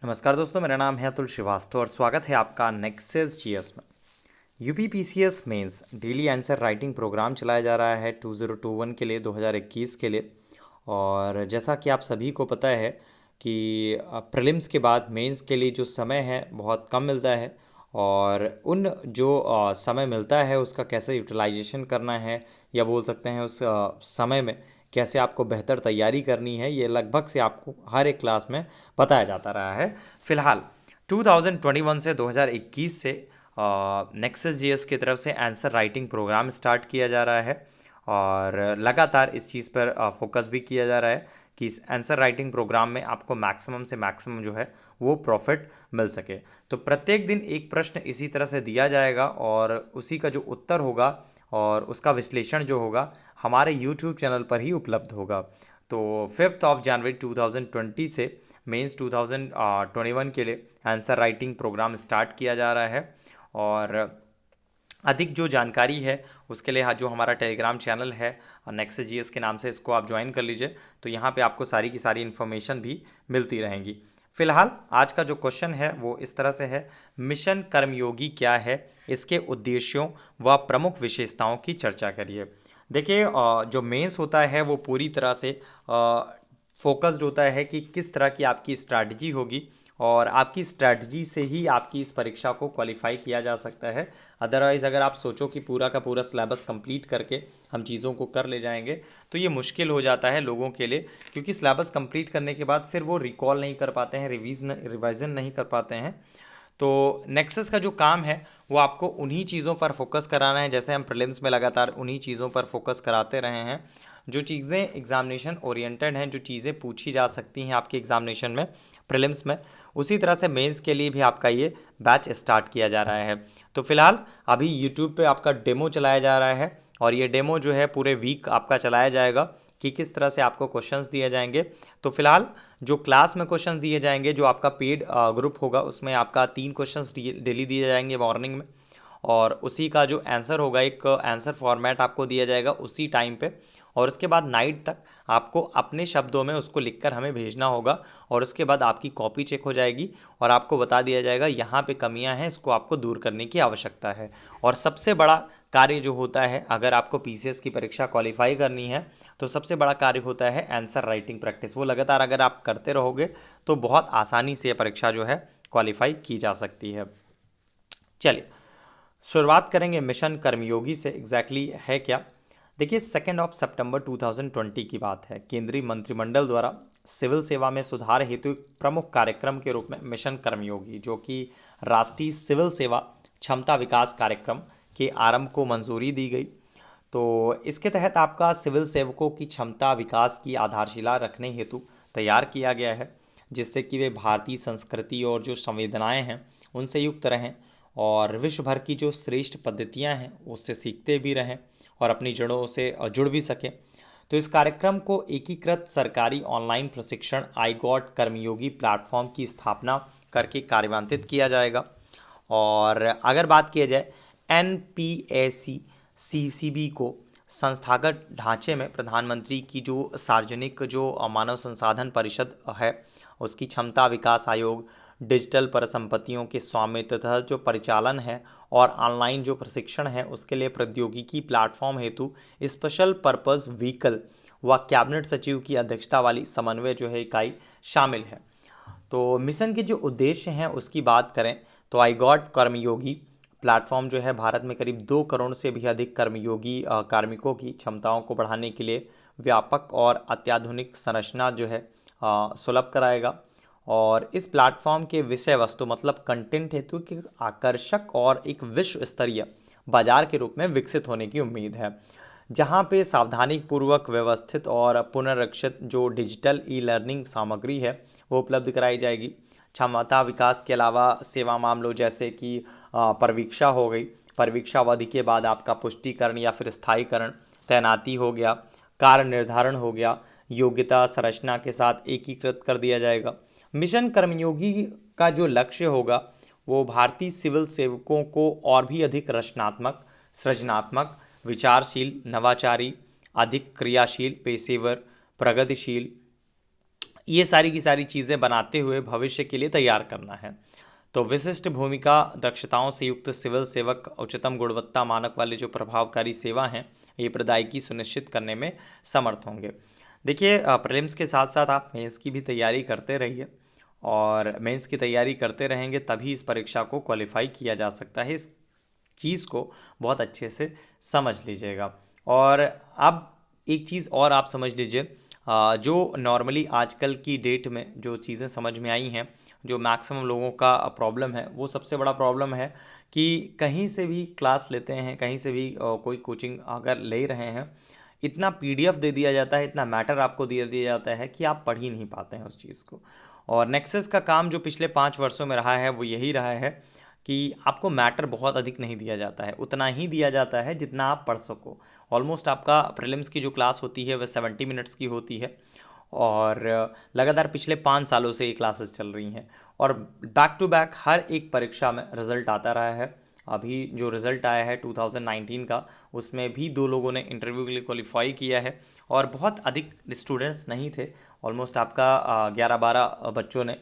नमस्कार दोस्तों, मेरा नाम है अतुल श्रीवास्तव और स्वागत है आपका नेक्सस जीएस में। UP PCS mains daily answer writing programme चलाया जा रहा है 2021 के लिए, 2021 के लिए। और जैसा कि आप सभी को पता है कि प्रीलिम्स के बाद मेंस के लिए जो समय है बहुत कम मिलता है, और उन जो समय मिलता है उसका कैसे यूटिलाइजेशन करना है, या बोल सकते हैं उस समय में कैसे आपको बेहतर तैयारी करनी है, ये लगभग से आपको हर एक क्लास में बताया जाता रहा है। फिलहाल 2021 से 2021 से नेक्सस जीएस की तरफ से आंसर राइटिंग प्रोग्राम स्टार्ट किया जा रहा है, और लगातार इस चीज़ पर फोकस भी किया जा रहा है कि इस आंसर राइटिंग प्रोग्राम में आपको मैक्सिमम से मैक्सिमम जो है वो प्रॉफिट मिल सके। तो प्रत्येक दिन एक प्रश्न इसी तरह से दिया जाएगा, और उसी का जो उत्तर होगा और उसका विश्लेषण जो होगा हमारे यूट्यूब चैनल पर ही उपलब्ध होगा। तो 5 जनवरी 2020 से मेंस 2021 के लिए आंसर राइटिंग प्रोग्राम स्टार्ट किया जा रहा है। और अधिक जो जानकारी है उसके लिए जो हमारा टेलीग्राम चैनल है नेक्सस जीएस के नाम से, इसको आप ज्वाइन कर लीजिए। तो यहाँ पे आपको सारी की सारी इन्फॉर्मेशन भी मिलती रहेंगी। फिलहाल आज का जो क्वेश्चन है वो इस तरह से है, मिशन कर्मयोगी क्या है, इसके उद्देश्यों व प्रमुख विशेषताओं की चर्चा करिए। देखिए, जो मेंस होता है वो पूरी तरह से फोकस्ड होता है कि किस तरह की आपकी स्ट्रैटेजी होगी, और आपकी स्ट्रैटेजी से ही आपकी इस परीक्षा को क्वालिफाई किया जा सकता है। अदरवाइज़ अगर आप सोचो कि पूरा का पूरा सिलेबस कंप्लीट करके हम चीज़ों को कर ले जाएंगे तो ये मुश्किल हो जाता है लोगों के लिए, क्योंकि सिलेबस कंप्लीट करने के बाद फिर वो रिकॉल नहीं कर पाते हैं, रिवाइज़न नहीं कर पाते हैं। तो नेक्सस का जो काम है वो आपको उन्हीं चीज़ों पर फोकस कराना है, जैसे हम प्रीलिम्स में लगातार उन्हीं चीज़ों पर फोकस कराते रहे हैं। जो चीज़ें एग्जामिनेशन ओरिएंटेड हैं, जो चीज़ें पूछी जा सकती हैं आपके एग्जामिनेशन में प्रीलिम्स में, उसी तरह से मेंस के लिए भी आपका ये बैच स्टार्ट किया जा रहा है। तो फिलहाल अभी यूट्यूब पे आपका डेमो चलाया जा रहा है, और ये डेमो जो है पूरे वीक आपका चलाया जाएगा कि किस तरह से आपको क्वेश्चंस दिए जाएंगे। तो फिलहाल जो क्लास में क्वेश्चंस दिए जाएंगे, जो आपका पेड ग्रुप होगा उसमें आपका 3 क्वेश्चंस डेली दिए जाएंगे मॉर्निंग में, और उसी का जो आंसर होगा एक आंसर फॉर्मेट आपको दिया जाएगा उसी टाइम पे, और उसके बाद नाइट तक आपको अपने शब्दों में उसको लिखकर हमें भेजना होगा, और उसके बाद आपकी कॉपी चेक हो जाएगी और आपको बता दिया जाएगा यहाँ पे कमियाँ हैं, इसको आपको दूर करने की आवश्यकता है। और सबसे बड़ा कार्य जो होता है, अगर आपको पीसीएस की परीक्षा क्वालिफाई करनी है तो सबसे बड़ा कार्य होता है आंसर राइटिंग प्रैक्टिस। वो लगातार अगर आप करते रहोगे तो बहुत आसानी से ये परीक्षा जो है क्वालिफाई की जा सकती है। चलिए शुरुआत करेंगे मिशन कर्मयोगी से। एग्जैक्टली है क्या? देखिए, 2 सितंबर 2020 की बात है। केंद्रीय मंत्रिमंडल द्वारा सिविल सेवा में सुधार हेतु एक प्रमुख कार्यक्रम के रूप में मिशन कर्मयोगी, जो कि राष्ट्रीय सिविल सेवा क्षमता विकास कार्यक्रम के आरंभ को मंजूरी दी गई। तो इसके तहत आपका सिविल सेवकों की क्षमता विकास की आधारशिला रखने हेतु तैयार किया गया है, जिससे कि वे भारतीय संस्कृति और जो संवेदनाएं हैं उनसे युक्त रहें, और विश्व भर की जो श्रेष्ठ पद्धतियां हैं उससे सीखते भी रहें और अपनी जड़ों से जुड़ भी सकें। तो इस कार्यक्रम को एकीकृत सरकारी ऑनलाइन प्रशिक्षण आई गॉट कर्मयोगी प्लेटफॉर्म की स्थापना करके कार्यान्वित किया जाएगा। और अगर बात किया जाए एनपीएसी सीसीबी को संस्थागत ढांचे में प्रधानमंत्री की जो सार्वजनिक जो मानव संसाधन परिषद है उसकी क्षमता विकास आयोग, डिजिटल परिसंपत्तियों के स्वामित्व तथा जो परिचालन है और ऑनलाइन जो प्रशिक्षण है उसके लिए प्रौद्योगिकी प्लेटफॉर्म हेतु स्पेशल पर्पस व्हीकल व कैबिनेट सचिव की अध्यक्षता वाली समन्वय जो है इकाई शामिल है। तो मिशन के जो उद्देश्य हैं उसकी बात करें तो आई गॉट कर्मयोगी प्लेटफॉर्म जो है भारत में करीब 2 करोड़ से भी अधिक कर्मयोगी कार्मिकों की क्षमताओं को बढ़ाने के लिए व्यापक और अत्याधुनिक संरचना जो है सुलभ कराएगा। और इस प्लेटफॉर्म के विषय वस्तु मतलब कंटेंट हेतु के आकर्षक और एक विश्व स्तरीय बाजार के रूप में विकसित होने की उम्मीद है, जहां पे सावधानीपूर्वक व्यवस्थित और पुनरीक्षित जो डिजिटल ई लर्निंग सामग्री है वो उपलब्ध कराई जाएगी। क्षमता विकास के अलावा सेवा मामलों जैसे कि परीक्षा हो गई, परीक्षा अवधि के बाद आपका पुष्टिकरण या फिर स्थायीकरण, तैनाती हो गया, कार्य निर्धारण हो गया, योग्यता संरचना के साथ एकीकृत कर दिया जाएगा। मिशन कर्मयोगी का जो लक्ष्य होगा वो भारतीय सिविल सेवकों को और भी अधिक रचनात्मक, सृजनात्मक, विचारशील, नवाचारी, अधिक क्रियाशील, पेशेवर, प्रगतिशील ये सारी की सारी चीज़ें बनाते हुए भविष्य के लिए तैयार करना है। तो विशिष्ट भूमिका, दक्षताओं से युक्त सिविल सेवक उच्चतम गुणवत्ता मानक वाले जो प्रभावकारी सेवा हैं ये प्रदायगी सुनिश्चित करने में समर्थ होंगे। देखिए, प्रीलिम्स के साथ साथ आप मेंस की भी तैयारी करते रहिए, और मेंस की तैयारी करते रहेंगे तभी इस परीक्षा को क्वालिफाई किया जा सकता है। इस चीज़ को बहुत अच्छे से समझ लीजिएगा। और अब एक चीज़ और आप समझ लीजिए, जो नॉर्मली आजकल की डेट में जो चीज़ें समझ में आई हैं, जो मैक्सिमम लोगों का प्रॉब्लम है, वो सबसे बड़ा प्रॉब्लम है कि कहीं से भी क्लास लेते हैं, कहीं से भी कोई कोचिंग अगर ले रहे हैं, इतना पीडीएफ दे दिया जाता है, इतना मैटर आपको दे दिया जाता है कि आप पढ़ ही नहीं पाते हैं उस चीज़ को। और नेक्सस का काम जो पिछले 5 वर्षों में रहा है वो यही रहा है कि आपको मैटर बहुत अधिक नहीं दिया जाता है, उतना ही दिया जाता है जितना आप पढ़ सको। ऑलमोस्ट आपका प्रीलिम्स की जो क्लास होती है वह 70 मिनट्स की होती है, और लगातार पिछले 5 सालों से ये क्लासेस चल रही हैं, और बैक टू बैक हर एक परीक्षा में रिजल्ट आता रहा है। अभी जो रिज़ल्ट आया है 2019 का, उसमें भी 2 लोगों ने इंटरव्यू के लिए क्वालिफाई किया है, और बहुत अधिक स्टूडेंट्स नहीं थे। ऑलमोस्ट आपका 11-12 बच्चों ने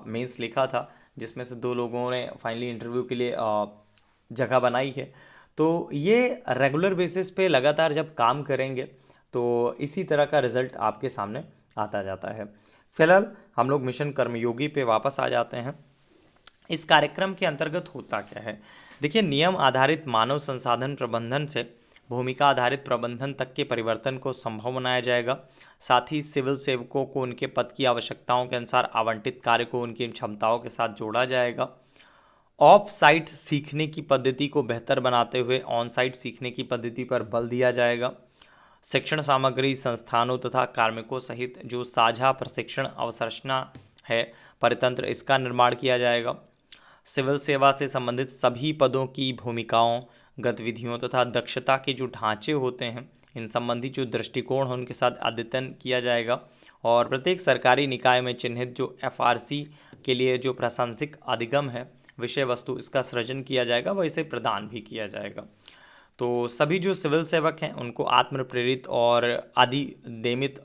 मेंस लिखा था, जिसमें से 2 लोगों ने फाइनली इंटरव्यू के लिए जगह बनाई है। तो ये रेगुलर बेसिस पे लगातार जब काम करेंगे तो इसी तरह का रिज़ल्ट आपके सामने आता जाता है। फिलहाल हम लोग मिशन कर्मयोगी पे वापस आ जाते हैं। इस कार्यक्रम के अंतर्गत होता क्या है? देखिए, नियम आधारित मानव संसाधन प्रबंधन से भूमिका आधारित प्रबंधन तक के परिवर्तन को संभव बनाया जाएगा। साथ ही सिविल सेवकों को उनके पद की आवश्यकताओं के अनुसार आवंटित कार्य को उनकी क्षमताओं के साथ जोड़ा जाएगा। ऑफ साइट सीखने की पद्धति को बेहतर बनाते हुए ऑन साइट सीखने की पद्धति पर बल दिया जाएगा। शिक्षण सामग्री, संस्थानों तथा कार्मिकों सहित जो साझा प्रशिक्षण अवसंरचना है, परितंत्र, इसका निर्माण किया जाएगा। सिविल सेवा से संबंधित सभी पदों की भूमिकाओं, गतिविधियों तथा दक्षता के जो ढांचे होते हैं, इन संबंधी जो दृष्टिकोण है उनके साथ अद्यतन किया जाएगा। और प्रत्येक सरकारी निकाय में चिन्हित जो एफआरसी के लिए जो प्रासंगिक अधिगम है, विषय वस्तु, इसका सृजन किया जाएगा, वह इसे प्रदान भी किया जाएगा। तो सभी जो सिविल सेवक हैं उनको आत्म प्रेरित और अधिदेमित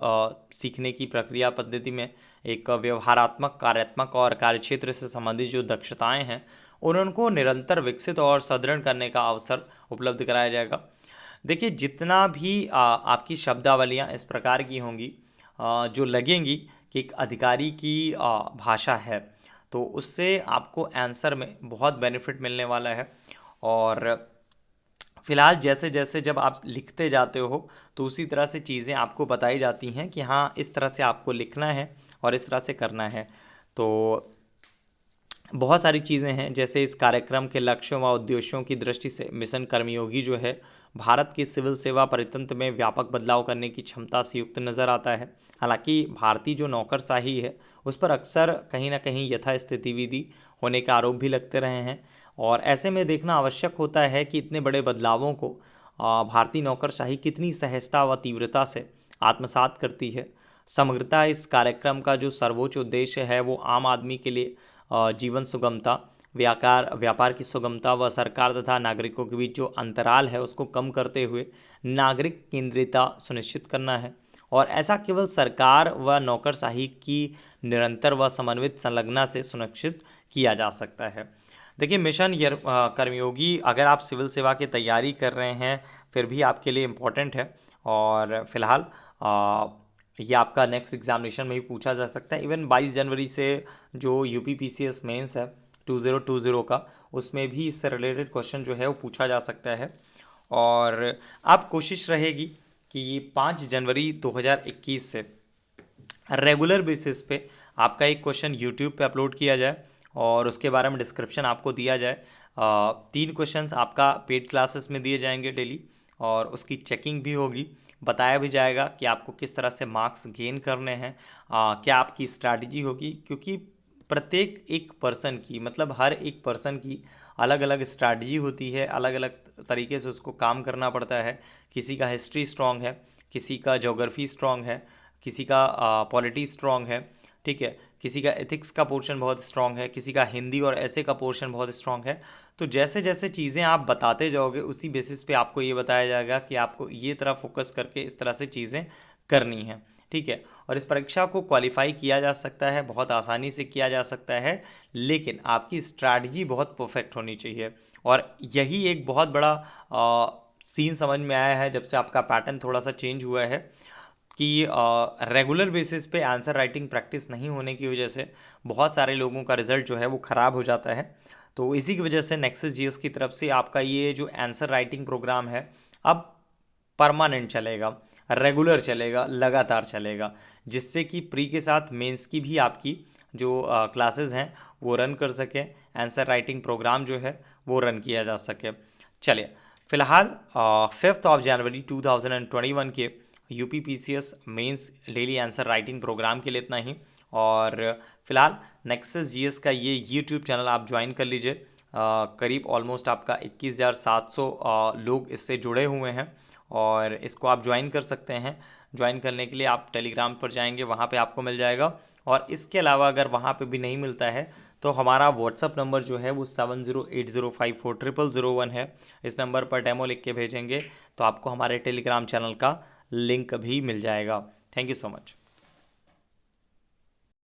सीखने की प्रक्रिया पद्धति में एक व्यवहारात्मक, कार्यात्मक और कार्यक्षेत्र से संबंधित जो दक्षताएं हैं उनको निरंतर विकसित और सुदृढ़ करने का अवसर उपलब्ध कराया जाएगा। देखिए, जितना भी आपकी शब्दावलियाँ इस प्रकार की होंगी जो लगेंगी कि एक अधिकारी की भाषा है, तो उससे आपको आंसर में बहुत बेनिफिट मिलने वाला है। और फिलहाल जैसे जैसे जब आप लिखते जाते हो तो उसी तरह से चीज़ें आपको बताई जाती हैं कि हाँ, इस तरह से आपको लिखना है और इस तरह से करना है। तो बहुत सारी चीज़ें हैं, जैसे इस कार्यक्रम के लक्ष्यों व उद्देश्यों की दृष्टि से मिशन कर्मयोगी जो है भारत की सिविल सेवा परितंत्र में व्यापक बदलाव करने की क्षमता से युक्त नज़र आता है। हालांकि भारतीय जो नौकरशाही है उस पर अक्सर कहीं ना कहीं यथास्थिति विधि होने के आरोप भी लगते रहे हैं, और ऐसे में देखना आवश्यक होता है कि इतने बड़े बदलावों को भारतीय नौकरशाही कितनी सहजता व तीव्रता से आत्मसात करती है। समग्रता इस कार्यक्रम का जो सर्वोच्च उद्देश्य है वो आम आदमी के लिए जीवन सुगमता, व्यापार की सुगमता व सरकार तथा नागरिकों के बीच जो अंतराल है उसको कम करते हुए नागरिक केंद्रितता सुनिश्चित करना है। और ऐसा केवल सरकार व नौकरशाही की निरंतर व समन्वित संलग्नता से सुनिश्चित किया जा सकता है। देखिए, मिशन कर्मयोगी अगर आप सिविल सेवा की तैयारी कर रहे हैं फिर भी आपके लिए इम्पोर्टेंट है, और फिलहाल ये आपका नेक्स्ट एग्जामिनेशन में भी पूछा जा सकता है। इवन 22 जनवरी से जो यूपी पीसीएस मेंस है 2020 का, उसमें भी इससे रिलेटेड क्वेश्चन जो है वो पूछा जा सकता है। और आप कोशिश रहेगी कि 5 जनवरी 2021 से रेगुलर बेसिस पे आपका एक क्वेश्चन यूट्यूब पे अपलोड किया जाए और उसके बारे में डिस्क्रिप्शन आपको दिया जाए। 3 क्वेश्चन आपका पेड क्लासेस में दिए जाएंगे डेली, और उसकी चेकिंग भी होगी। बताया भी जाएगा कि आपको किस तरह से मार्क्स गेन करने हैं, क्या आपकी स्ट्रैटेजी होगी, क्योंकि प्रत्येक एक पर्सन की, मतलब हर एक पर्सन की अलग अलग स्ट्रैटेजी होती है, अलग अलग तरीके से उसको काम करना पड़ता है। किसी का हिस्ट्री स्ट्रॉन्ग है, किसी का ज्योग्राफी स्ट्रॉन्ग है, किसी का पॉलिटी स्ट्रॉन्ग है, ठीक है, किसी का एथिक्स का पोर्शन बहुत स्ट्रॉन्ग है, किसी का हिंदी और ऐसे का पोर्शन बहुत स्ट्रॉन्ग है। तो जैसे जैसे चीज़ें आप बताते जाओगे उसी बेसिस पे आपको ये बताया जाएगा कि आपको ये तरह फोकस करके इस तरह से चीज़ें करनी हैं। ठीक है। और इस परीक्षा को क्वालिफाई किया जा सकता है, बहुत आसानी से किया जा सकता है, लेकिन आपकी स्ट्रैटेजी बहुत परफेक्ट होनी चाहिए। और यही एक बहुत बड़ा सीन समझ में आया है जब से आपका पैटर्न थोड़ा सा चेंज हुआ है कि रेगुलर बेसिस पे आंसर राइटिंग प्रैक्टिस नहीं होने की वजह से बहुत सारे लोगों का रिजल्ट जो है वो ख़राब हो जाता है। तो इसी की वजह से नेक्सस जीएस की तरफ से आपका ये जो आंसर राइटिंग प्रोग्राम है अब परमानेंट चलेगा, रेगुलर चलेगा, लगातार चलेगा, जिससे कि प्री के साथ मेंस की भी आपकी जो क्लासेस हैं वो रन कर सके, आंसर राइटिंग प्रोग्राम जो है वो रन किया जा सके। चलिए, फिलहाल 5 जनवरी 2021 के UP PCS mains daily answer writing programme के लिए इतना ही। और फिलहाल नेक्सस जीएस का ये यूट्यूब चैनल आप ज्वाइन कर लीजिए। करीब ऑलमोस्ट आपका 21,700 लोग इससे जुड़े हुए हैं और इसको आप ज्वाइन कर सकते हैं। ज्वाइन करने के लिए आप टेलीग्राम पर जाएंगे, वहाँ पे आपको मिल जाएगा। और इसके अलावा अगर वहाँ पे भी नहीं मिलता है तो हमारा व्हाट्सअप नंबर जो है वो 7080540001 है। इस नंबर पर डेमो लिख के भेजेंगे तो आपको हमारे टेलीग्राम चैनल का लिंक भी मिल जाएगा। Thank you so much.